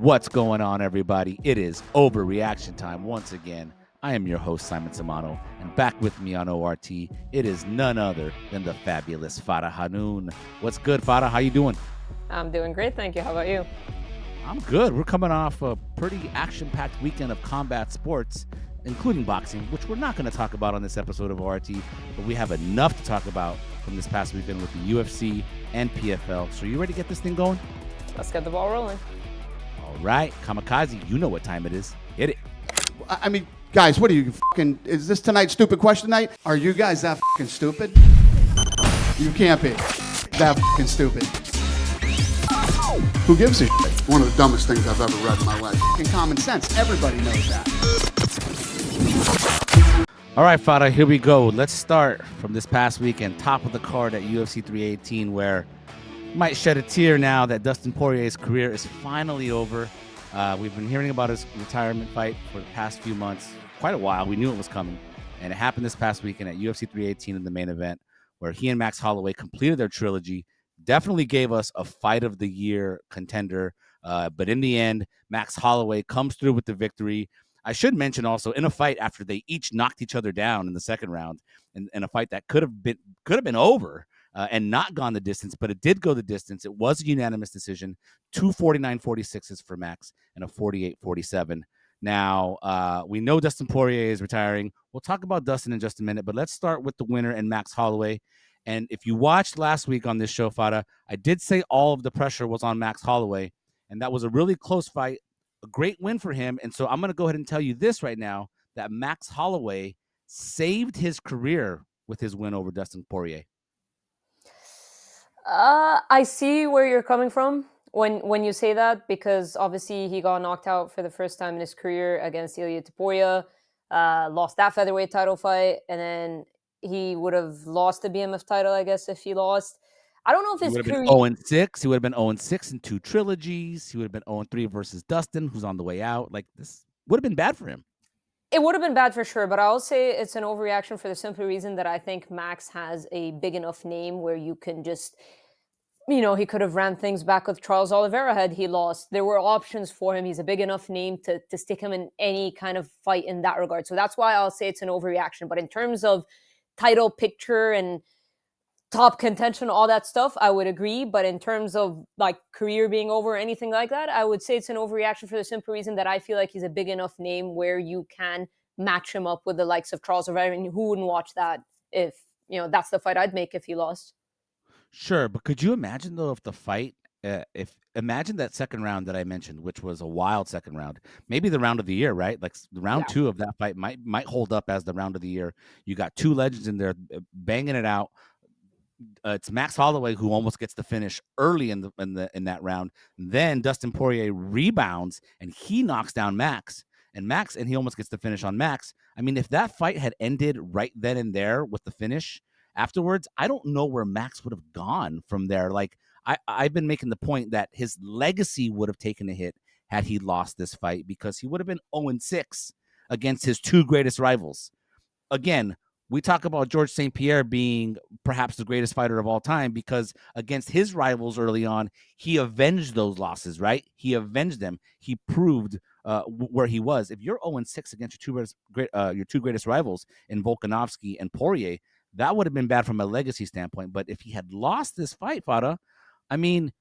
What's going on, everybody? It is Overreaction Time once again. I am your host, Simon Samano, and back with me on ORT, it is none other than the fabulous Farah Hannoun. What's good, Farah? How you doing? I'm doing great, thank you. How about you? I'm good. We're coming off a pretty action-packed weekend of combat sports, including boxing, which we're not going to talk about on this episode of ORT, but we have enough to talk about from this past weekend with the UFC and PFL. So you ready to get this thing going? Let's get the ball rolling. All right, Kamikaze, you know what time it is. Hit it. I mean, guys, what are you fucking? Is this tonight's stupid question night? Are you guys that fucking stupid? You can't be that fucking stupid. Who gives a shit? One of the dumbest things I've ever read in my life. Fucking common sense. Everybody knows that. All right, Farah, here we go. Let's start from this past weekend, top of the card at UFC 318, where you might shed a tear now that Dustin Poirier's career is finally over. We've been hearing about his retirement fight for the past few months, quite a while. We knew it was coming, and it happened this past weekend at UFC 318 in the main event, where he and Max Holloway completed their trilogy. Definitely gave us a fight of the year contender, but in the end, Max Holloway comes through with the victory. I should mention also, in a fight after they each knocked each other down in the second round, in a fight that could have been over and not gone the distance, but it did go the distance. It was a unanimous decision, 249-46s for Max and a 48-47. Now, we know Dustin Poirier is retiring. We'll talk about Dustin in just a minute, but let's start with the winner and Max Holloway. And if you watched last week on this show, Farah, I did say all of the pressure was on Max Holloway, and that was a really close fight, a great win for him. And so I'm going to go ahead and tell you this right now, that Max Holloway saved his career with his win over Dustin Poirier. I see where you're coming from when you say that, because obviously he got knocked out for the first time in his career against Ateba Gautier, lost that featherweight title fight, and then he would have lost the BMF title, I guess, if he lost. I don't know if his career... He would have been 0-6. He would have been 0-6 in 2 trilogies. He would have been 0-3 versus Dustin, who's on the way out. Like, this would have been bad for him. It would have been bad for sure, but I'll say it's an overreaction for the simple reason that I think Max has a big enough name where you can just, he could have ran things back with Charles Oliveira had he lost. There were options for him. He's a big enough name to stick him in any kind of fight in that regard. So that's why I'll say it's an overreaction. But in terms of title picture and top contention, all that stuff, I would agree. But in terms of like career being over or anything like that, I would say it's an overreaction for the simple reason that I feel like he's a big enough name where you can match him up with the likes of Charles Oliveira. And who wouldn't watch that if, that's the fight I'd make if he lost. Sure, but could you imagine, though, if the fight, imagine that second round that I mentioned, which was a wild second round, maybe the round of the year, right? Like the round 2 of that fight might hold up as the round of the year. You got 2 legends in there banging it out. It's Max Holloway who almost gets the finish early in that round. Then Dustin Poirier rebounds and he knocks down Max, and he almost gets the finish on Max. I mean, if that fight had ended right then and there with the finish afterwards, I don't know where Max would have gone from there. Like, I've been making the point that his legacy would have taken a hit had he lost this fight, because he would have been 0-6 against his 2 greatest rivals. Again, we talk about Georges St-Pierre being perhaps the greatest fighter of all time because against his rivals early on, he avenged those losses, right? He avenged them. He proved where he was. If you're 0-6 against your 2 greatest rivals in Volkanovski and Poirier, that would have been bad from a legacy standpoint. But if he had lost this fight, Farah, I mean,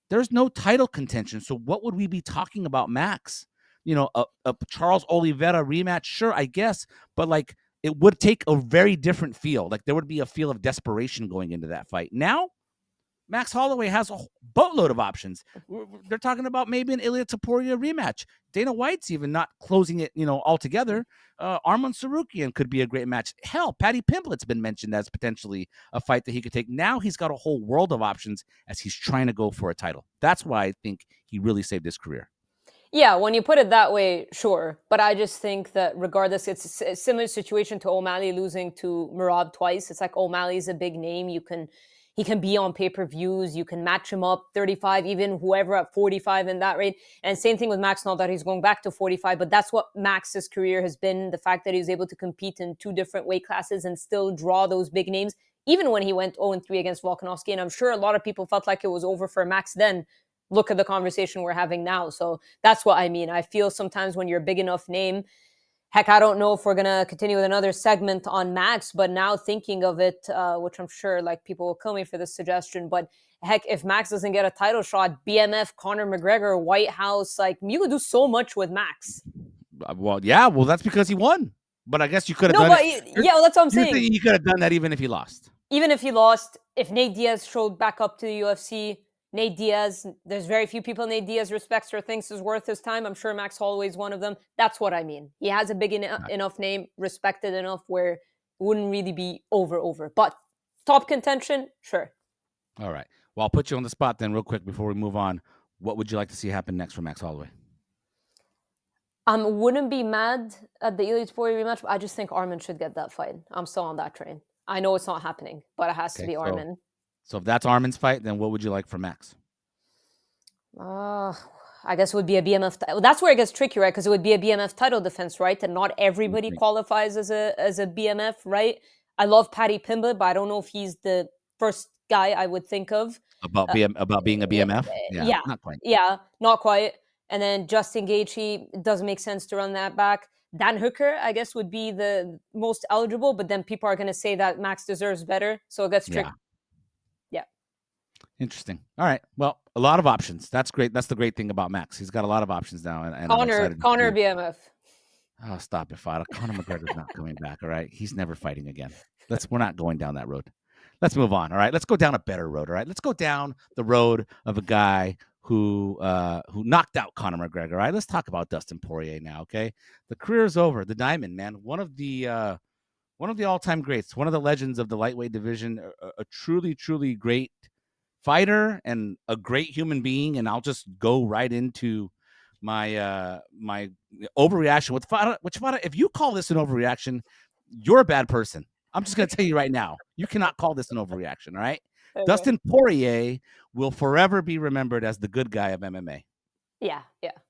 there's no title contention. So what would we be talking about Max? A Charles Oliveira rematch, sure, I guess. But like, it would take a very different feel. Like, there would be a feel of desperation going into that fight. Now, Max Holloway has a boatload of options. They're talking about maybe an Ilia Topuria rematch. Dana White's even not closing it, altogether. Arman Sarukian could be a great match. Hell, Paddy Pimblett's been mentioned as potentially a fight that he could take. Now he's got a whole world of options as he's trying to go for a title. That's why I think he really saved his career. Yeah, when you put it that way, sure. But I just think that regardless, it's a similar situation to O'Malley losing to Merab twice. It's like O'Malley's a big name. He can be on pay-per-views. You can match him up 35, even whoever at 45 in that rate. And same thing with Max, not that he's going back to 45, but that's what Max's career has been. The fact that he was able to compete in 2 different weight classes and still draw those big names, even when he went 0-3 against Volkanovski. And I'm sure a lot of people felt like it was over for Max then. look at the conversation we're having now. So that's what I mean. I feel sometimes when you're a big enough name, heck, I don't know if we're going to continue with another segment on Max, but now thinking of it, which I'm sure like people will kill me for this suggestion, but heck, if Max doesn't get a title shot, BMF, Conor McGregor, White House, like you could do so much with Max. Well, yeah, well, that's because he won. But I guess you could have done it. Yeah, well, that's what I'm saying. You could have done that even if he lost. Even if he lost, if Nate Diaz showed back up to the UFC, Nate Diaz, there's very few people Nate Diaz respects or thinks is worth his time. I'm sure Max Holloway is one of them. That's what I mean. He has a big enough name, respected enough where it wouldn't really be over. But top contention, sure. All right. Well, I'll put you on the spot then real quick before we move on. What would you like to see happen next for Max Holloway? Wouldn't be mad at the Elite Poirier rematch, but I just think Arman should get that fight. I'm still on that train. I know it's not happening, but it has to be Arman. So if that's Arman's fight, then what would you like for Max? I guess it would be a BMF. That's where it gets tricky, right? Because it would be a BMF title defense, right? And not everybody qualifies as a BMF, right? I love Paddy Pimblett, but I don't know if he's the first guy I would think of about being a BMF. Yeah, not quite. Yeah, not quite. And then Justin Gaethje, it doesn't make sense to run that back. Dan Hooker, I guess, would be the most eligible, but then people are going to say that Max deserves better, so it gets tricky. Yeah. Interesting. All right. Well, a lot of options. That's great. That's the great thing about Max. He's got a lot of options now. And Conor BMF. Oh, stop it, Farah. Conor McGregor's not coming back. All right. He's never fighting again. We're not going down that road. Let's move on. All right. Let's go down a better road. All right. Let's go down the road of a guy who knocked out Conor McGregor. All right. Let's talk about Dustin Poirier now. Okay. The career's over. The Diamond, man. One of the all-time greats, one of the legends of the lightweight division, a truly, truly great fighter and a great human being. And I'll just go right into my my overreaction with Farah. Which Farah, if you call this an overreaction, you're a bad person. I'm just going to tell you right now, you cannot call this an overreaction. All right. Okay. Dustin Poirier will forever be remembered as the good guy of MMA. Yeah.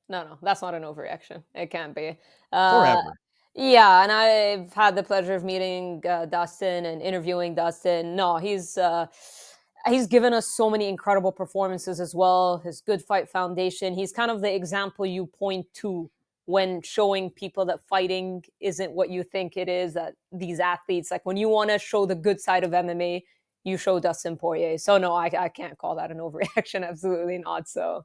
No, that's not an overreaction. It can't be. Forever. Yeah, and I've had the pleasure of meeting Dustin and interviewing Dustin. No, he's given us so many incredible performances as well. His Good Fight Foundation. He's kind of the example you point to when showing people that fighting isn't what you think it is, that these athletes, like when you want to show the good side of MMA, you show Dustin Poirier. So no, I can't call that an overreaction. Absolutely not. So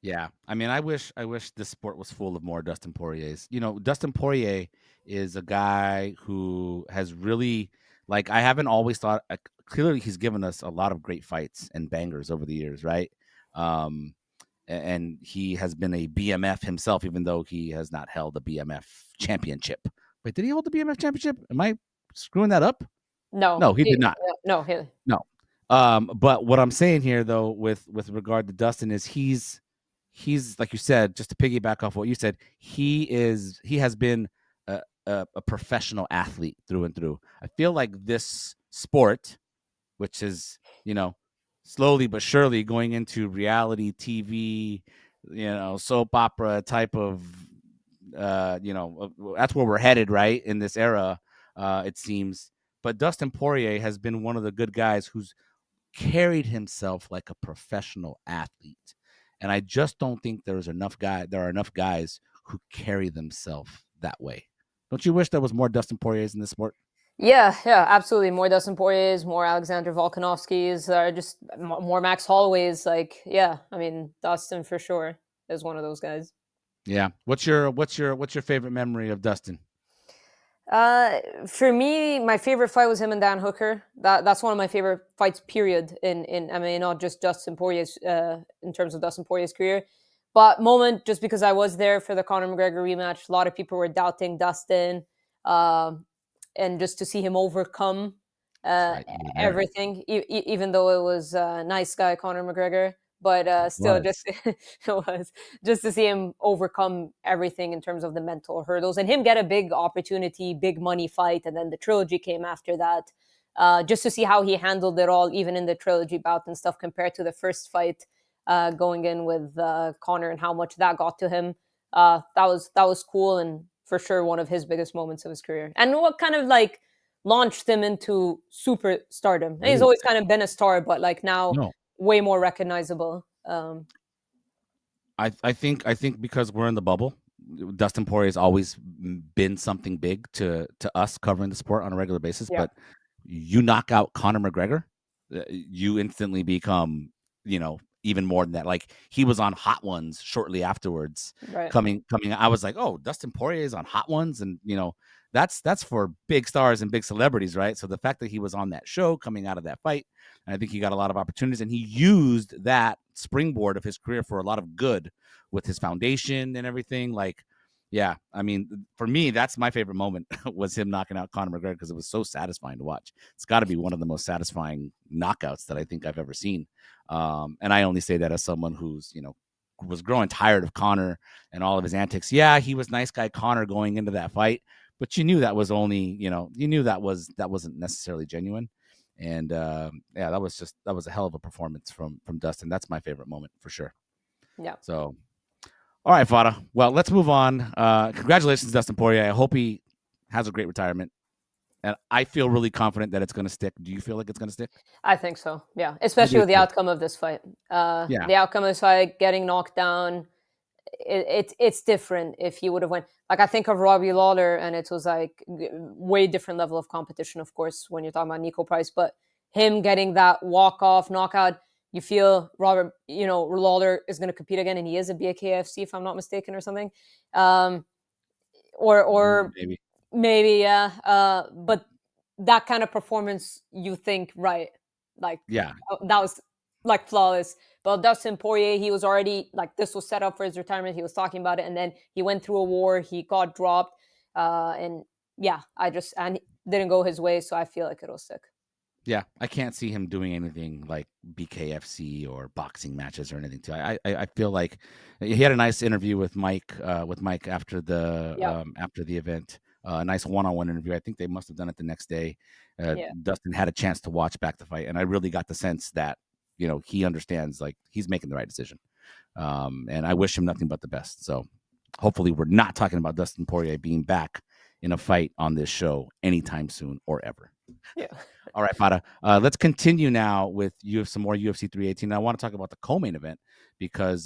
yeah. I mean, I wish this sport was full of more Dustin Poiriers. You know, Dustin Poirier is a guy who has really, like, I haven't always thought, clearly he's given us a lot of great fights and bangers over the years, right? And he has been a BMF himself, even though he has not held a BMF championship. Wait, did he hold the BMF championship? Am I screwing that up? No, he did not. No. But what I'm saying here, though, with regard to Dustin, is he's like you said, just to piggyback off what you said, he has been a professional athlete through and through. I feel like this sport, which is, you know, slowly but surely going into reality TV, you know, soap opera type of, you know, that's where we're headed, right, in this era, it seems. But Dustin Poirier has been one of the good guys who's carried himself like a professional athlete. And I just don't think there are enough guys who carry themselves that way. Don't you wish there was more Dustin Poiriers in this sport? Yeah, absolutely. More Dustin Poiriers, more Alexander Volkanovskis, just more Max Holloways. Like, yeah, I mean, Dustin for sure is one of those guys. Yeah. What's your favorite memory of Dustin? For me, my favorite fight was him and Dan Hooker. That's one of my favorite fights, period, in MMA, not just Dustin Poirier's, in terms of Dustin Poirier's career. But moment, just because I was there for the Conor McGregor rematch, a lot of people were doubting Dustin, and just to see him overcome everything, even though it was a nice guy, Conor McGregor. But still, just to see him overcome everything in terms of the mental hurdles and him get a big opportunity, big money fight, and then the trilogy came after that. Just to see how he handled it all, even in the trilogy bout and stuff, compared to the first fight going in with Conor and how much that got to him. That was cool, and for sure one of his biggest moments of his career, and what kind of like launched him into superstardom. And he's always kind of been a star, but like now. No. Way more recognizable. I think because we're in the bubble, Dustin Poirier has always been something big to us covering the sport on a regular basis. Yeah. But you knock out Conor McGregor, you instantly become, even more than that. Like, he was on Hot Ones shortly afterwards. Right. Coming. I was like, oh, Dustin Poirier is on Hot Ones, and that's for big stars and big celebrities, right? So the fact that he was on that show coming out of that fight, and I think he got a lot of opportunities, and he used that springboard of his career for a lot of good with his foundation and everything. Like, yeah, I mean, for me, that's my favorite moment was him knocking out Conor McGregor, because it was so satisfying to watch. It's got to be one of the most satisfying knockouts that I think I've ever seen. And I only say that as someone who's, was growing tired of Conor and all of his antics. Yeah, he was nice guy Conor going into that fight, but you knew that was only, you knew that wasn't necessarily genuine. And yeah, that was a hell of a performance from Dustin. That's my favorite moment for sure. Yeah. So, all right, Farah. Well, let's move on. Congratulations, Dustin Poirier. I hope he has a great retirement. And I feel really confident that it's going to stick. Do you feel like it's going to stick? I think so. Yeah, especially with the outcome of this fight. Yeah. The outcome of this fight, getting knocked down, it's different if he would have went. Like, I think of Robbie Lawler, and it was like way different level of competition, of course, when you're talking about Nico Price. But him getting that walk-off knockout, you feel Lawler is going to compete again, and he is a BKFC, if I'm not mistaken, or something. Or maybe, yeah. But that kind of performance, you think, right? Like, yeah, that was like flawless. But Dustin Poirier, he was already like, this was set up for his retirement. He was talking about it, and then he went through a war. He got dropped, and yeah, and didn't go his way. So I feel like it'll stick. Yeah, I can't see him doing anything like BKFC or boxing matches or anything too. I feel like he had a nice interview with Mike after the event. A nice one-on-one interview. I think they must have done it the next day. Dustin had a chance to watch back the fight, and I really got the sense that he understands, like, he's making the right decision. And I wish him nothing but the best. So hopefully we're not talking about Dustin Poirier being back in a fight on this show anytime soon or ever. Yeah. All right, Farah. Let's continue now with some more UFC 318. I want to talk about the co-main event because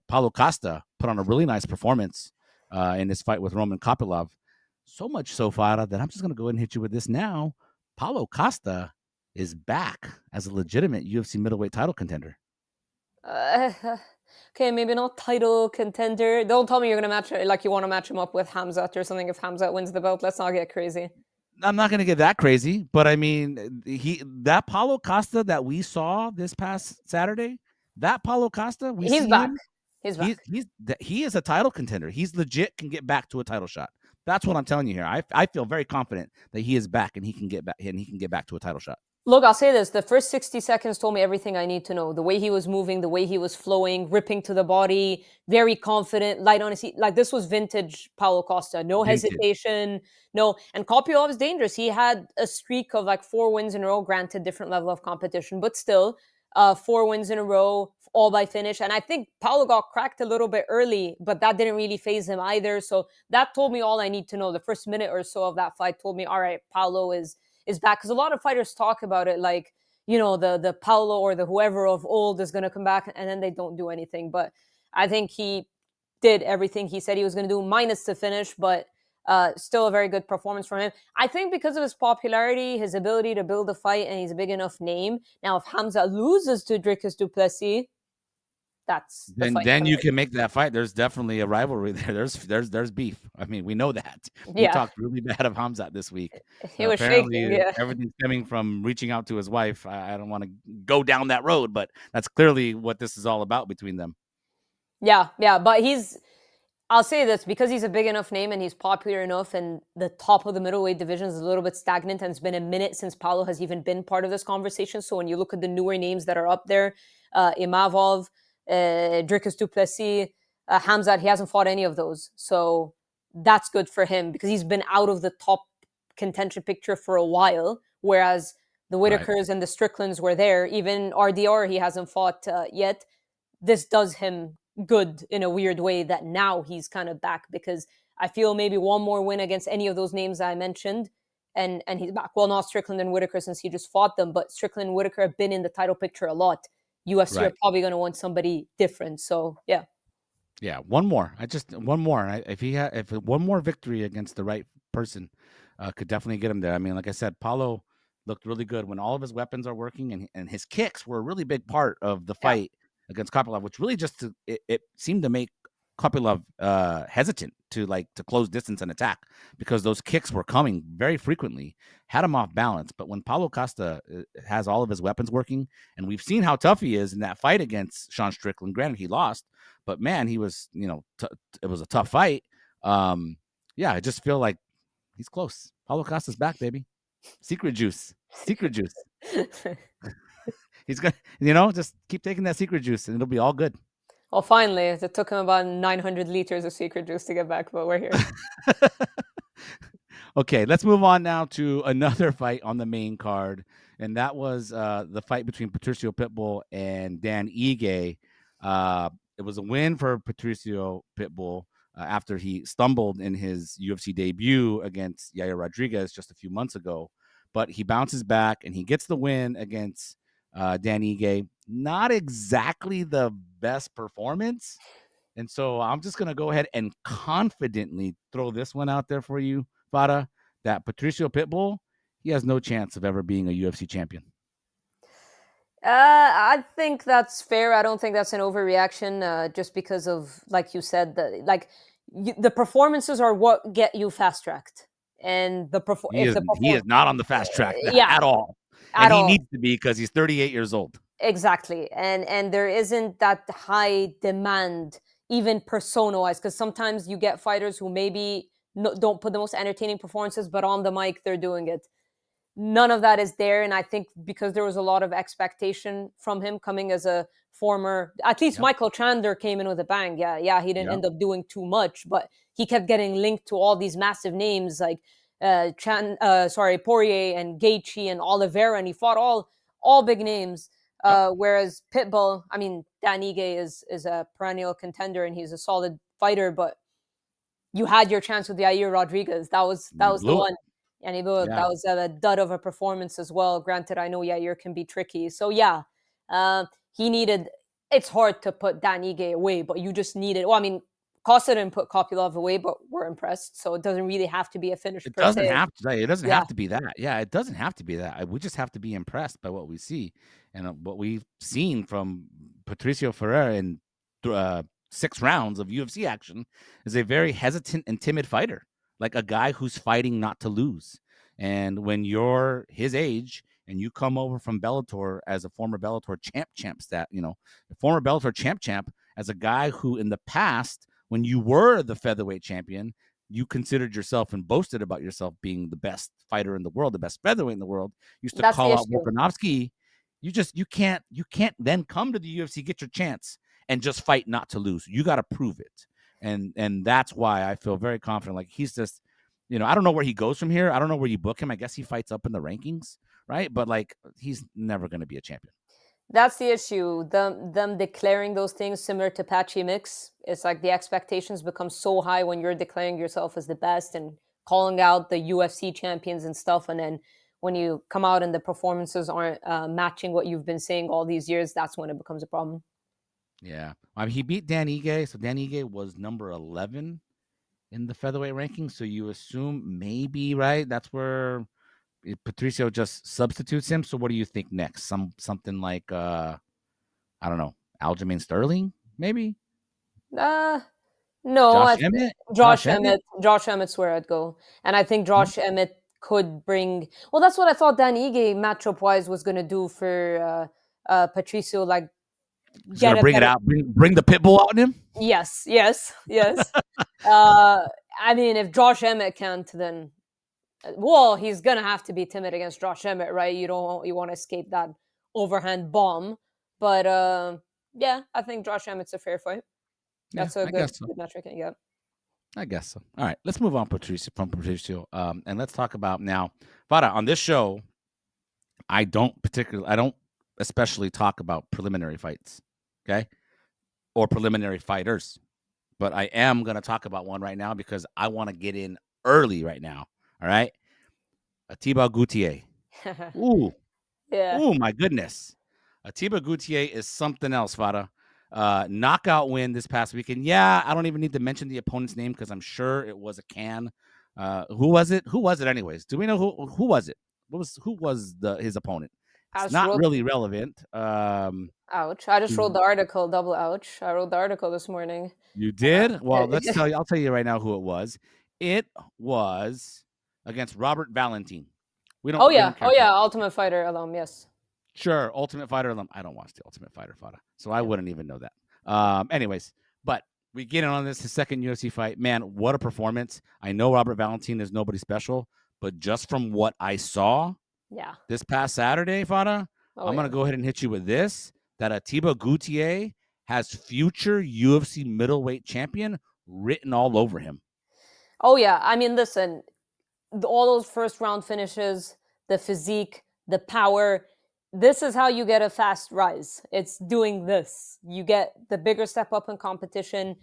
Paulo Costa put on a really nice performance in this fight with Roman Kopylov. So much so, Farah, that I'm just going to go ahead and hit you with this now. Paulo Costa is back as a legitimate UFC middleweight title contender. Okay, maybe not title contender. Don't tell me you're going to you want to match him up with Khamzat or something if Khamzat wins the belt. Let's not get crazy. I'm not going to get that crazy, but I mean, that Paulo Costa that we saw this past Saturday, that Paulo Costa, he's back. He's back. He is a title contender. He's legit can get back to a title shot. That's what I'm telling you here. I feel very confident that he is back and he can get back to a title shot. Look, I'll say this. The first 60 seconds told me everything I need to know. The way he was moving, the way he was flowing, ripping to the body, very confident, light on his feet. Like, this was vintage Paulo Costa. No hesitation. No. And Kopylov is dangerous. He had a streak of like 4 wins in a row, granted different level of competition, but still 4 wins in a row, all by finish. And I think Paulo got cracked a little bit early, but that didn't really faze him either. So that told me all I need to know. The first minute or so of that fight told me, all right, Paulo is back. Because a lot of fighters talk about it like, the Paulo or the whoever of old is going to come back, and then they don't do anything. But I think he did everything he said he was going to do, minus the finish, but still a very good performance from him. I think because of his popularity, his ability to build a fight, and he's a big enough name. Now, if Khamzat loses to Dricus du Plessis, then you can make that fight. There's definitely a rivalry there. There's beef. I mean, we know that. We talked really bad of Khamzat this week. He was shaking. Yeah. Everything's stemming from reaching out to his wife. I don't want to go down that road, but that's clearly what this is all about between them. Yeah, but I'll say this, because he's a big enough name and he's popular enough, and the top of the middleweight division is a little bit stagnant, and it's been a minute since Paulo has even been part of this conversation. So when you look at the newer names that are up there, Imavov, Dricus du Plessis, Khamzat, he hasn't fought any of those. So that's good for him because he's been out of the top contention picture for a while, whereas the Whitakers and the Stricklands were there. Even RDR, he hasn't fought yet. This does him good in a weird way that now he's kind of back, because I feel maybe one more win against any of those names I mentioned and he's back. Well, not Strickland and Whitaker since he just fought them, but Strickland and Whitaker have been in the title picture a lot. UFC are probably going to want somebody different. So, yeah. Yeah, one more. One more. If one more victory against the right person, could definitely get him there. I mean, like I said, Paulo looked really good when all of his weapons are working, and his kicks were a really big part of the fight against Kopylov, which really it seemed to make Kopylov hesitant to close distance and attack, because those kicks were coming very frequently, had him off balance. But when Paulo Costa has all of his weapons working, and we've seen how tough he is in that fight against Sean Strickland. Granted, he lost, but man, he was, it was a tough fight. Yeah, I just feel like he's close. Paulo Costa's back, baby. Secret juice. He's gonna, just keep taking that secret juice, and it'll be all good. Well, finally, it took him about 900 liters of secret juice to get back, but we're here. Okay, let's move on now to another fight on the main card, and that was the fight between Patricio Pitbull and Dan Ige. It was a win for Patricio Pitbull after he stumbled in his UFC debut against Yair Rodriguez just a few months ago. But he bounces back and he gets the win against Dan Ige. Not exactly the best performance. And so I'm just going to go ahead and confidently throw this one out there for you, Farah, that Patricio Pitbull, he has no chance of ever being a UFC champion. I think that's fair. I don't think that's an overreaction, just because of, like you said, the performances are what get you fast tracked, and he is not on the fast track at all, he needs to be, because he's 38 years old. Exactly, and there isn't that high demand, even persona-wise, because sometimes you get fighters who maybe don't put the most entertaining performances, but on the mic they're doing it. None of that is there, and I think because there was a lot of expectation from him coming as a former, at least Michael Chandler came in with a bang. He didn't end up doing too much, but he kept getting linked to all these massive names like Poirier and Gaethje and Oliveira, and he fought all big names. Whereas Pitbull, I mean, Dan Ige is a perennial contender and he's a solid fighter, but you had your chance with Yair Rodriguez. That was the one. And that was a dud of a performance as well. Granted, I know Yair can be tricky. So it's hard to put Dan Ige away, but you just needed, Costa didn't put Kopylov away, but we're impressed. So it doesn't really have to be a finish. It doesn't have to be that. Yeah, it doesn't have to be that. We just have to be impressed by what we see. And what we've seen from Patricio Freire in 6 rounds of UFC action is a very hesitant and timid fighter, like a guy who's fighting not to lose. And when you're his age and you come over from Bellator as a former Bellator former Bellator champ, as a guy who in the past, when you were the featherweight champion, you considered yourself and boasted about yourself being the best fighter in the world, the best featherweight in the world. You used to call out Volkanovski. You can't then come to the UFC, get your chance, and just fight not to lose. You got to prove it. And that's why I feel very confident. Like, he's just, I don't know where he goes from here. I don't know where you book him. I guess he fights up in the rankings, right? But he's never going to be a champion. That's the issue. Them declaring those things, similar to Patchy Mix. It's like the expectations become so high when you're declaring yourself as the best and calling out the UFC champions and stuff. And then when you come out and the performances aren't matching what you've been saying all these years, that's when it becomes a problem. Yeah. He beat Dan Ige. So Dan Ige was number 11 in the featherweight ranking. So you assume maybe, right? That's where Patricio just substitutes him. So what do you think next? Something like, I don't know, Aljamain Sterling, maybe? No. Josh Emmett? Josh Emmett's where I'd go. And I think Josh Emmett could bring... Well, that's what I thought Dan Ige matchup-wise was going to do for Patricio, He's gonna bring it out, bring the Pitbull out in him. Yes. I mean, if Josh Emmett can't, then he's gonna have to be timid against Josh Emmett, right? You want to escape that overhand bomb. But I think Josh Emmett's a fair fight. That's a good metric. Yeah, I guess so. All right, let's move on from Patricio, and let's talk about now, Farah. On this show, I don't especially talk about preliminary fights, okay, or preliminary fighters, but I am going to talk about one right now because I want to get in early right now. All right, Ateba Gautier. Ooh, my goodness, Ateba Gautier is something else, Farah. Knockout win this past weekend. Yeah, I don't even need to mention the opponent's name because I'm sure it was a can. Who was it? Who was it anyways? Do we know who was it? Who was his opponent? It's not really relevant. Ouch. I just wrote the article, double ouch. I wrote the article this morning. You did? Well, I'll tell you right now who it was. It was against Robert Valentin. We don't Ultimate Fighter alum, yes. Sure, Ultimate Fighter alum. I don't watch the Ultimate Fighter, so I wouldn't even know that. Anyways, but we get in on this, his second UFC fight. Man, what a performance. I know Robert Valentin is nobody special, but just from what I saw this past Saturday, Farah, I'm going to go ahead and hit you with this, that Ateba Gautier has future UFC middleweight champion written all over him. Oh, yeah. I mean, listen, all those first round finishes, the physique, the power, this is how you get a fast rise. It's doing this. You get the bigger step up in competition.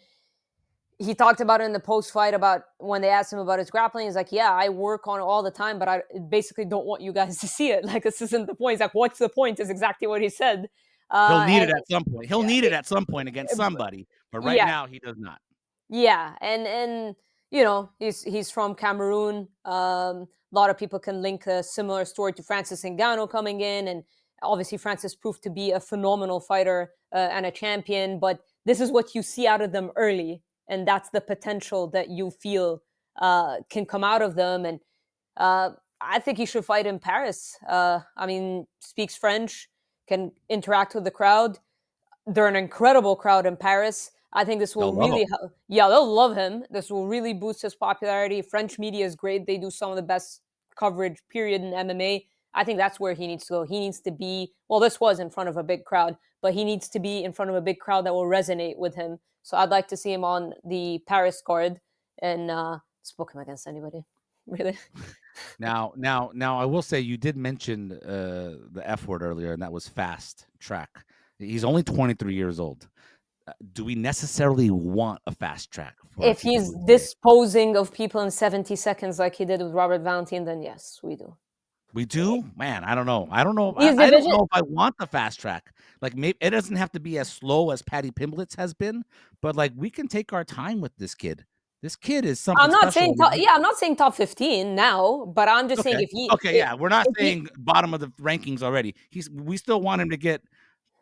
He talked about it in the post-fight about when they asked him about his grappling. He's like, yeah, I work on it all the time, but I basically don't want you guys to see it. Like, this isn't the point. He's like, what's the point is exactly what he said. He'll need it at some point. He'll need it at some point against somebody. But right now, he does not. Yeah. And you know, he's from Cameroon. A lot of people can link a similar story to Francis Ngannou coming in. And obviously, Francis proved to be a phenomenal fighter and a champion. But this is what you see out of them early. And that's the potential that you feel can come out of them. And I think he should fight in Paris. I mean, speaks French, can interact with the crowd. They're an incredible crowd in Paris. I think this will they'll love him. This will really boost his popularity. French media is great. They do some of the best coverage, period, in MMA. I think that's where he needs to go. He needs to be, this was in front of a big crowd, but he needs to be in front of a big crowd that will resonate with him. So I'd like to see him on the Paris card and spoke him against anybody, really. Now, I will say you did mention the F word earlier, and that was fast track. He's only 23 years old. Do we necessarily want a fast track? If he's disposing of people in 70 seconds like he did with Robert Valentin, then yes, we do. We do? Man, I don't know. I don't know if I want the fast track. Like, maybe it doesn't have to be as slow as Paddy Pimblett's has been, but like we can take our time with this kid. This kid is something. I'm not saying I'm not saying top 15 now, but I'm just saying if he. We're not saying bottom of the rankings already. We still want him to get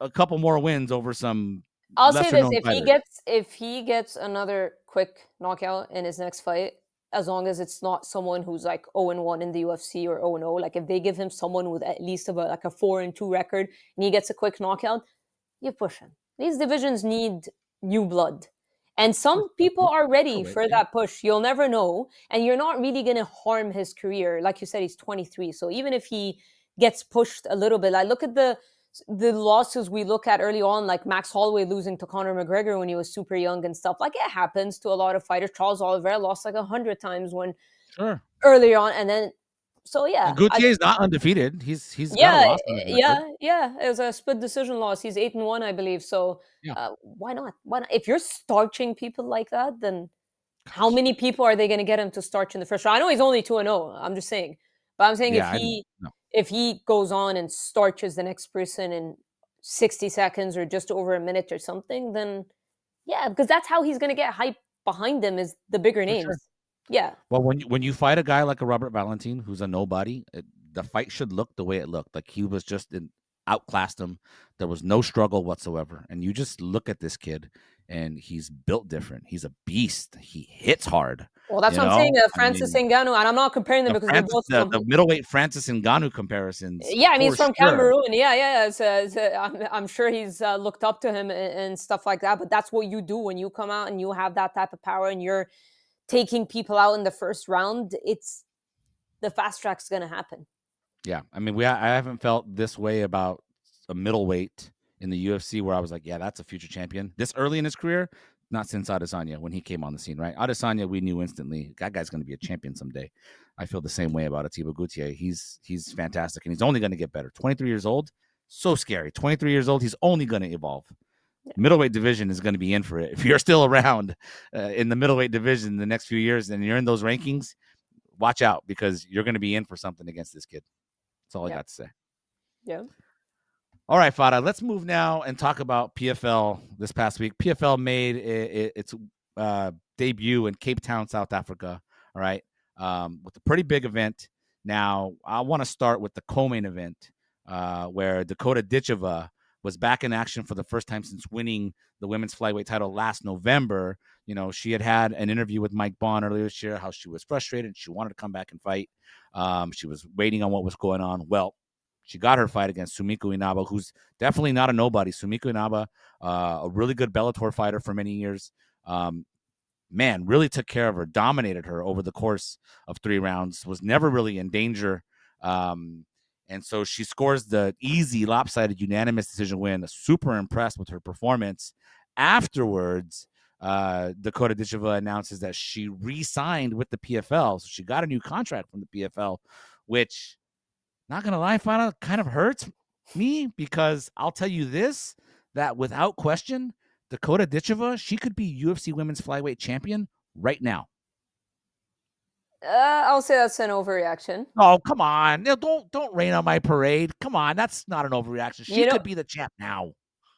a couple more wins over some. I'll say this: if he gets another quick knockout in his next fight, as long as it's not someone who's like 0-1 in the UFC or 0-0, like if they give him someone with at least like a 4-2 record and he gets a quick knockout, you push him. These divisions need new blood. And some people are ready for that push. You'll never know. And you're not really going to harm his career. Like you said, he's 23. So even if he gets pushed a little bit, I look at the losses we look at early on, like Max Holloway losing to Conor McGregor when he was super young and stuff. Like, it happens to a lot of fighters. Charles Oliveira lost like 100 times early on. And then, so yeah. Gautier is not undefeated. He's got a loss. Yeah. It was a split decision loss. He's 8-1, I believe. So why not? If you're starching people like that, then how many people are they going to get him to starch in the first round? I know he's only 2-0. I'm just saying. But I'm saying if he goes on and starches the next person in 60 seconds or just over a minute or something, then because that's how he's going to get hype behind him, is the bigger names. Sure. Yeah. Well, when you fight a guy like a Robert Valentin, who's a nobody, the fight should look the way it looked. Like he was just outclassed him. There was no struggle whatsoever. And you just look at this kid, and he's built different. He's a beast. He hits hard. Well, that's what I'm saying. Francis Ngannou, and I'm not comparing them because they're both the middleweight Francis Ngannou comparisons. Yeah, I mean, he's from Cameroon. Yeah. I'm sure he's looked up to him and stuff like that. But that's what you do when you come out and you have that type of power and you're taking people out in the first round. It's the fast track's going to happen. Yeah, I mean, I haven't felt this way about a middleweight in the UFC where I was like, yeah, that's a future champion. This early in his career, not since Adesanya when he came on the scene, right? Adesanya, we knew instantly that guy's going to be a champion someday. I feel the same way about Ateba Gautier. He's fantastic, and he's only going to get better. 23 years old, so scary. 23 years old, he's only going to evolve. Yeah. Middleweight division is going to be in for it. If you're still around in the middleweight division in the next few years and you're in those rankings, watch out because you're going to be in for something against this kid. That's all I got to say. Yeah. All right, Farah, let's move now and talk about PFL this past week. PFL made its debut in Cape Town, South Africa, all right, with a pretty big event. Now, I want to start with the co-main event where Dakota Ditcheva was back in action for the first time since winning the women's flyweight title last November. You know, she had an interview with Mike Bond earlier this year, how she was frustrated. She wanted to come back and fight. She was waiting on what was going on. Well, she got her fight against Sumiko Inaba, who's definitely not a nobody. Sumiko Inaba, a really good Bellator fighter for many years. Man, really took care of her, dominated her over the course of 3 rounds, was never really in danger. And so she scores the easy, lopsided, unanimous decision win. Super impressed with her performance. Afterwards, Dakota Ditcheva announces that she re-signed with the PFL. So she got a new contract from the PFL, which, not going to lie, Fana, kind of hurts me because I'll tell you this, that without question, Dakota Ditcheva, she could be UFC Women's Flyweight Champion right now. I'll say that's an overreaction. Oh, come on. Don't rain on my parade. Come on. That's not an overreaction. She could be the champ now.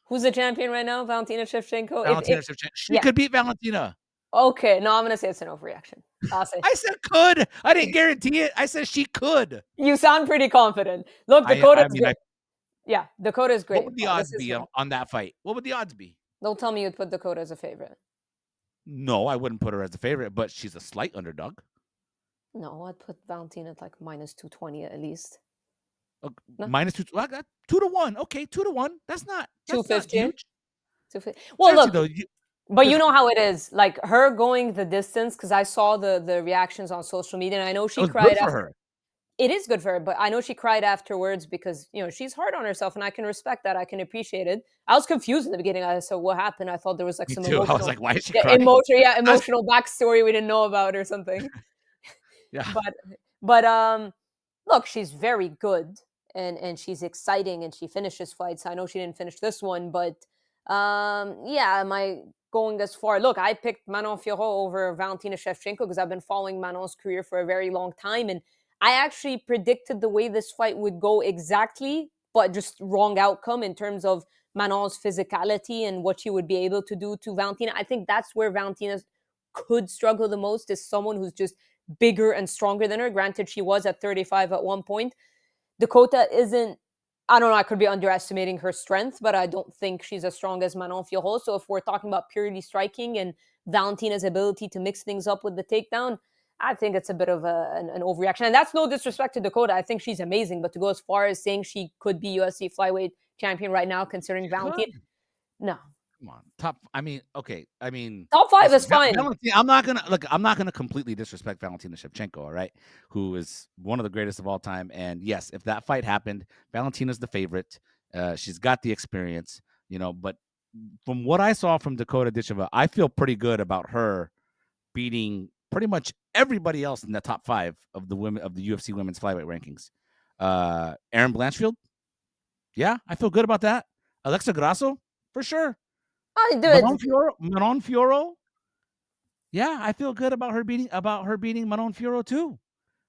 Who's the champion right now? Valentina Shevchenko? Valentina Shevchenko. She could beat Valentina. Okay. No, I'm going to say it's an overreaction. I'll say. I said could. I didn't guarantee it. I said she could. You sound pretty confident. Look, Dakota's good. Yeah, Dakota's great. What would the odds be on that fight? What would the odds be? Don't tell me you'd put Dakota as a favorite. No, I wouldn't put her as a favorite, but she's a slight underdog. No, I'd put Valentina at like minus 220 at least. No? Minus 2 to 1. Okay, 2 to 1. That's not 250. Well, look, though, but you know how it is. Like her going the distance, because I saw the reactions on social media, and I know she cried after her. It is good for her, but I know she cried afterwards because, you know, she's hard on herself, and I can respect that. I can appreciate it. I was confused in the beginning. I said, what happened? I thought there was like some emotional, I was like, why is she crying? Emotional backstory we didn't know about or something. Yeah. But look, she's very good and she's exciting and she finishes fights. I know she didn't finish this one, but yeah, am I going as far? Look, I picked Manon Fiorot over Valentina Shevchenko because I've been following Manon's career for a very long time, and I actually predicted the way this fight would go exactly, but just wrong outcome in terms of Manon's physicality and what she would be able to do to Valentina. I think that's where Valentina could struggle the most, is someone who's just bigger and stronger than her. Granted, she was at 35 at one point. Dakota isn't, I don't know, I could be underestimating her strength, but I don't think she's as strong as Manon Fiorot. So if we're talking about purely striking and Valentina's ability to mix things up with the takedown, I think it's a bit of an overreaction. And that's no disrespect to Dakota. I think she's amazing. But to go as far as saying she could be UFC flyweight champion right now, considering Valentina, no. Come on, top 5 is fine. I'm not gonna completely disrespect Valentina Shevchenko, all right, who is one of the greatest of all time. And yes, if that fight happened, Valentina's the favorite. She's got the experience, you know. But from what I saw from Dakota Ditcheva, I feel pretty good about her beating pretty much everybody else in the top 5 of the women of the UFC women's flyweight rankings. Erin Blanchfield, yeah, I feel good about that. Alexa Grasso, for sure. Manon Fiorot, yeah, I feel good about her beating Manon Fiorot too.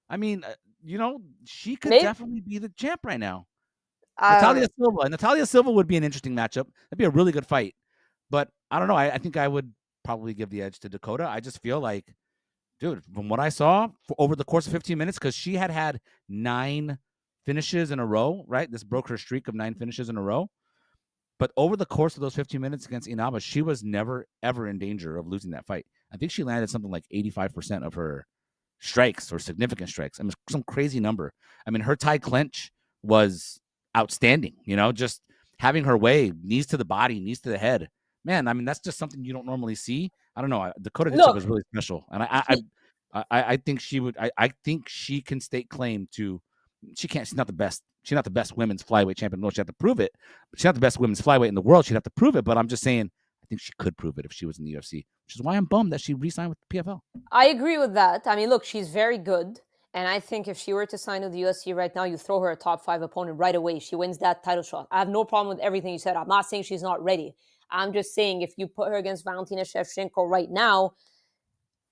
I mean, you know, she could definitely be the champ right now. Natalia Silva would be an interesting matchup. That'd be a really good fight. But I don't know. I think I would probably give the edge to Dakota. I just feel like, dude, from what I saw over the course of 15 minutes, because she had 9 finishes in a row, right? This broke her streak of 9 finishes in a row. But over the course of those 15 minutes against Inaba, she was never, ever in danger of losing that fight. I think she landed something like 85% of her strikes or significant strikes. I mean, some crazy number. I mean, her tie clinch was outstanding. You know, just having her way, knees to the body, knees to the head. Man, I mean, that's just something you don't normally see. I don't know. Dakota Ditcheva was really special. And I think she would. I think she can stake claim to. She can't. She's not the best. She's not the best women's flyweight champion. No, she'd have to prove it. But she's not the best women's flyweight in the world. She'd have to prove it. But I'm just saying, I think she could prove it if she was in the UFC, which is why I'm bummed that she re-signed with the PFL. I agree with that. I mean, look, she's very good. And I think if she were to sign with the UFC right now, you throw her a top 5 opponent right away. She wins that title shot. I have no problem with everything you said. I'm not saying she's not ready. I'm just saying if you put her against Valentina Shevchenko right now,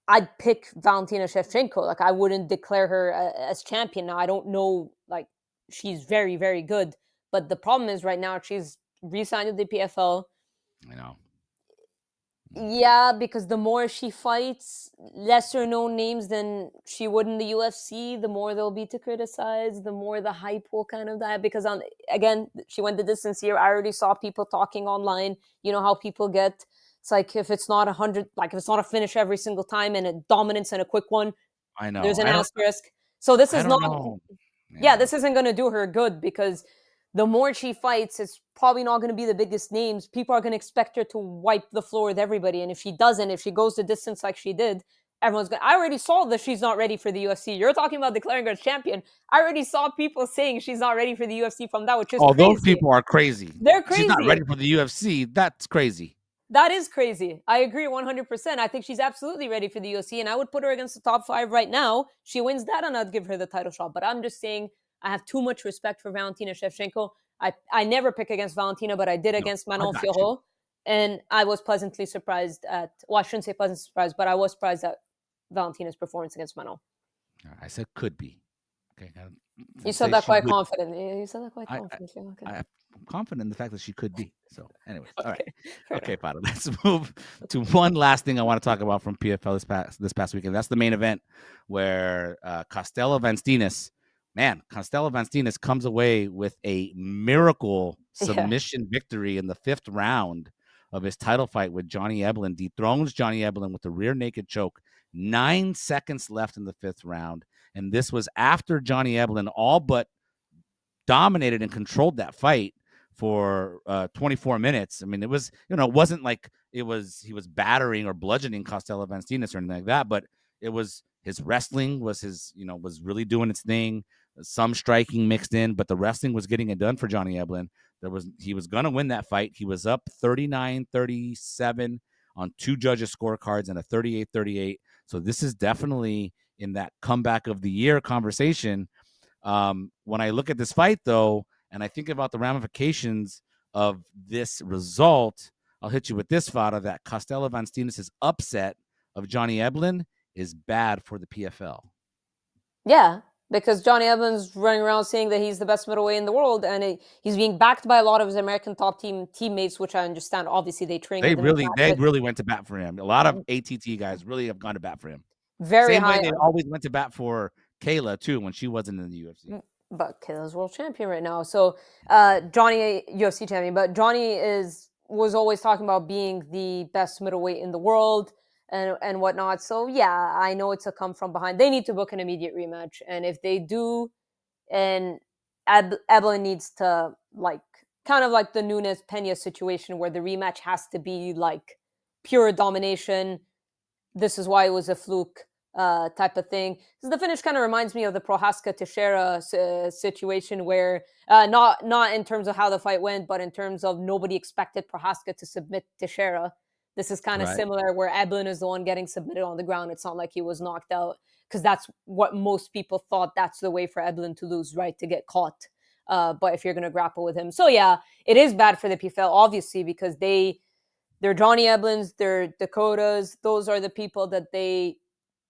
I'd pick Valentina Shevchenko. Like, I wouldn't declare her as champion. Now, I don't know, like, she's very, very good. But the problem is right now she's re-signed with the PFL. I know. Yeah, because the more she fights lesser known names than she would in the UFC, the more there'll be to criticize, the more the hype will kind of die. Because again, she went the distance here. I already saw people talking online. You know how people get. It's like if it's not 100, like if it's not a finish every single time and a dominance and a quick one, I know. there's an asterisk. So this I is don't not. know. Yeah, this isn't going to do her good because the more she fights, it's probably not going to be the biggest names. People are going to expect her to wipe the floor with everybody. And if she doesn't, if she goes the distance like she did, everyone's going to. I already saw that she's not ready for the UFC. You're talking about declaring her champion. I already saw people saying she's not ready for the UFC from that, which is crazy. Those people are crazy. They're crazy. She's not ready for the UFC. That's crazy. That is crazy. I agree 100%. I think she's absolutely ready for the UFC, and I would put her against the top 5 right now. She wins that, and I'd give her the title shot. But I'm just saying I have too much respect for Valentina Shevchenko. I never pick against Valentina, but I did against Manon Fiorot. And I was pleasantly surprised at, well, I shouldn't say pleasantly surprised, but I was surprised at Valentina's performance against Manon. I said could be. Okay. You said that quite confidently. You said that quite confidently. I'm confident in the fact that she could be. So, anyways, all right. Fair Okay, Paolo, let's move to one last thing I want to talk about from PFL this past weekend. That's the main event where Costello Van Steenis, Costello Van Steenis comes away with a miracle submission victory in the 5th round of his title fight with Johnny Eblen, dethrones Johnny Eblen with a rear naked choke. 9 seconds left in the 5th round. And this was after Johnny Eblen all but dominated and controlled that fight for 24 minutes. I mean, it was, it wasn't like he was battering or bludgeoning Costello Van Steenis or anything like that, but it was his wrestling was was really doing its thing. Some striking mixed in, but the wrestling was getting it done for Johnny Eblen. He was going to win that fight. He was up 39-37 on 2 judges' scorecards and a 38-38. So this is definitely in that comeback of the year conversation. When I look at this fight, though, and I think about the ramifications of this result, I'll hit you with this, Farah, that Costello Van Steenis' upset of Johnny Eblen is bad for the PFL. Yeah, because Johnny Eblen's running around saying that he's the best middleweight in the world, and he's being backed by a lot of his American top teammates, which I understand. Obviously, they train. They really went to bat for him. A lot of ATT guys really have gone to bat for him. Very Same high. way they always went to bat for Kayla too when she wasn't in the UFC. But Kayla's world champion right now. So Johnny, UFC champion, but Johnny was always talking about being the best middleweight in the world and whatnot. So yeah, I know it's a come from behind. They need to book an immediate rematch, and if they do, and Eblen needs to kind of like the Nunes Pena situation where the rematch has to be like pure domination. This is why it was a fluke type of thing. So the finish kind of reminds me of the Prohaska Teixeira situation where not in terms of how the fight went, but in terms of nobody expected Prohaska to submit Teixeira. This is kind of similar where Eblen is the one getting submitted on the ground. It's not like he was knocked out because that's what most people thought. That's the way for Eblen to lose, right? To get caught. But if you're going to grapple with him. So yeah, it is bad for the PFL, obviously, because they're Johnny Eblens, they're Dakotas. Those are the people that they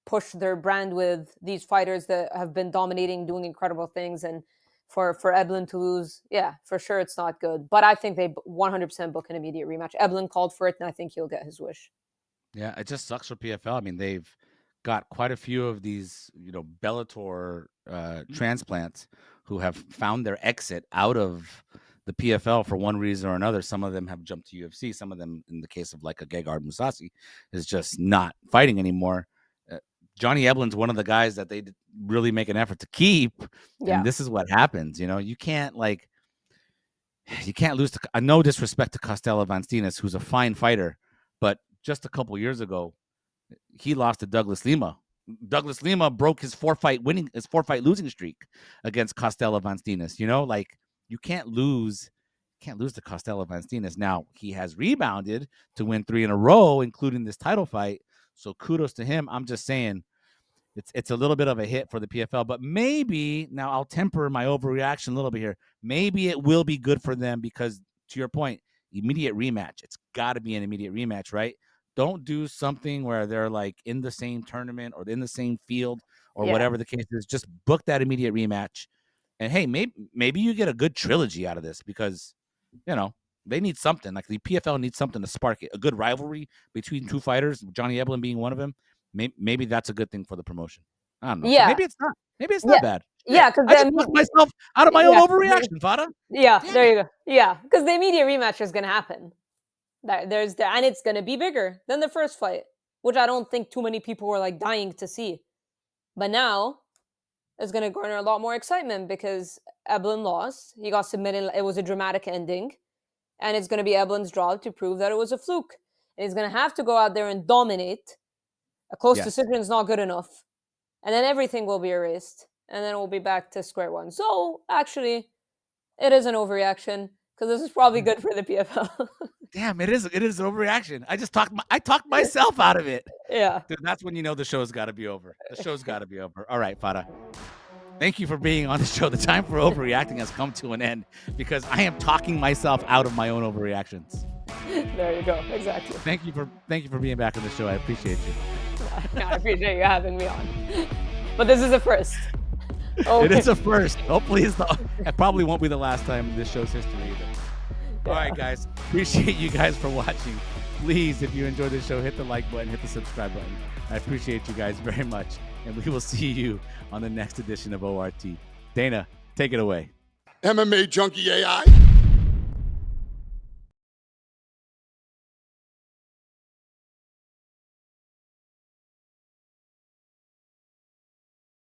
push their brand with, these fighters that have been dominating, doing incredible things. And for Eblen to lose, yeah, for sure it's not good. But I think they 100% book an immediate rematch. Eblen called for it, and I think he'll get his wish. Yeah, it just sucks for PFL. I mean, they've got quite a few of these, Bellator transplants who have found their exit out of the PFL for one reason or another. Some of them have jumped to UFC. Some of them, in the case of like a Gegard Mousasi, is just not fighting anymore. Johnny Eblen's one of the guys that they really make an effort to keep. Yeah. And this is what happens. You can't lose to, no disrespect to Costello Van Steenis, who's a fine fighter, but just a couple years ago, he lost to Douglas Lima. Douglas Lima broke his 4-fight losing streak against Costello Van Steenis. You can't lose to Costello Van Steenis. Now he has rebounded to win 3 in a row, including this title fight. So kudos to him. I'm just saying it's a little bit of a hit for the PFL, but maybe now I'll temper my overreaction a little bit here. Maybe it will be good for them because, to your point, immediate rematch. It's got to be an immediate rematch, right? Don't do something where they're like in the same tournament or in the same field or whatever the case is. Just book that immediate rematch And hey, maybe you get a good trilogy out of this because, you know, they need something. Like the PFL needs something to spark it. A good rivalry between two fighters, Johnny Eblen being one of them. Maybe that's a good thing for the promotion. I don't know. So Yeah. maybe it's not. Maybe it's not bad. Yeah, because I just knocked myself out of my own overreaction, Farah. Yeah, there you go. Yeah, because the immediate rematch is going to happen. And it's going to be bigger than the first fight, which I don't think too many people were like dying to see. But now it's going to garner a lot more excitement because Eblen lost. He got submitted. It was a dramatic ending. And it's going to be Eblen's job to prove that it was a fluke. And he's going to have to go out there and dominate. A close decision is not good enough. And then everything will be erased. And then we'll be back to square one. So, actually, it is an overreaction because this is probably good for the PFL. Damn, it is an overreaction. I talked myself out of it. Yeah. Dude, that's when you know the show's got to be over. The show's got to be over. All right, Farah. Thank you for being on the show. The time for overreacting has come to an end because I am talking myself out of my own overreactions. There you go. Exactly. Thank you for being back on the show. I appreciate you. I appreciate you having me on. But this is a first. Okay. It is a first. Hopefully it probably won't be the last time in this show's history either. Yeah. All right, guys. Appreciate you guys for watching. Please, if you enjoyed this show, hit the like button, hit the subscribe button. I appreciate you guys very much. And we will see you on the next edition of ORT. Dana, take it away. MMA Junkie AI.